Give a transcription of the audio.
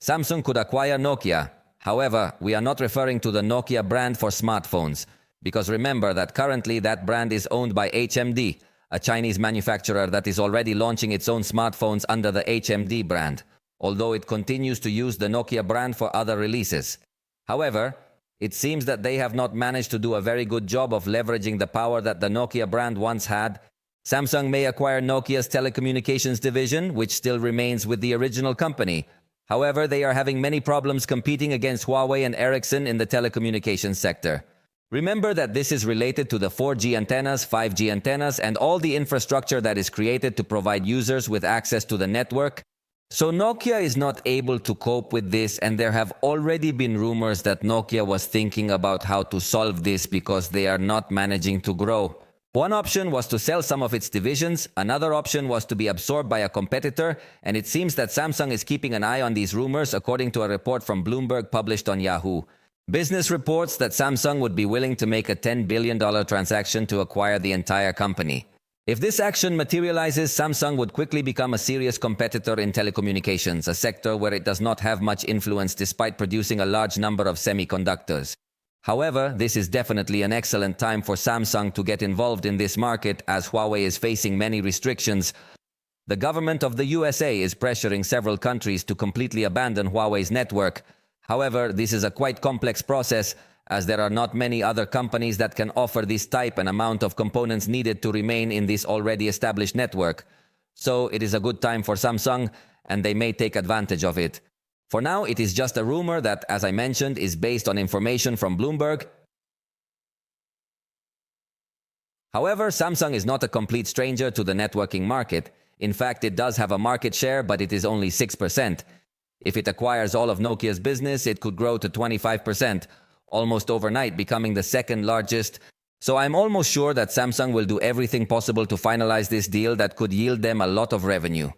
Samsung could acquire Nokia. However, we are not referring to the Nokia brand for smartphones, because remember that currently that brand is owned by HMD, a Chinese manufacturer that is already launching its own smartphones under the HMD brand, although it continues to use the Nokia brand for other releases. However, it seems that they have not managed to do a very good job of leveraging the power that the Nokia brand once had. Samsung may acquire Nokia's telecommunications division, which still remains with the original company. However, they are having many problems competing against Huawei and Ericsson in the telecommunications sector. Remember that this is related to the 4G antennas, 5G antennas, and all the infrastructure that is created to provide users with access to the network. So Nokia is not able to cope with this, and there have already been rumors that Nokia was thinking about how to solve this because they are not managing to grow. One option was to sell some of its divisions, another option was to be absorbed by a competitor, and it seems that Samsung is keeping an eye on these rumors according to a report from Bloomberg published on Yahoo. Business reports that Samsung would be willing to make a $10 billion transaction to acquire the entire company. If this action materializes, Samsung would quickly become a serious competitor in telecommunications, a sector where it does not have much influence despite producing a large number of semiconductors. However, this is definitely an excellent time for Samsung to get involved in this market as Huawei is facing many restrictions. The government of the USA is pressuring several countries to completely abandon Huawei's network. However, this is a quite complex process as there are not many other companies that can offer this type and amount of components needed to remain in this already established network. So it is a good time for Samsung, and they may take advantage of it. For now, it is just a rumor that, as I mentioned, is based on information from Bloomberg. However, Samsung is not a complete stranger to the networking market. In fact, it does have a market share, but it is only 6%. If it acquires all of Nokia's business, it could grow to 25%, almost overnight becoming the second largest. So I'm almost sure that Samsung will do everything possible to finalize this deal that could yield them a lot of revenue.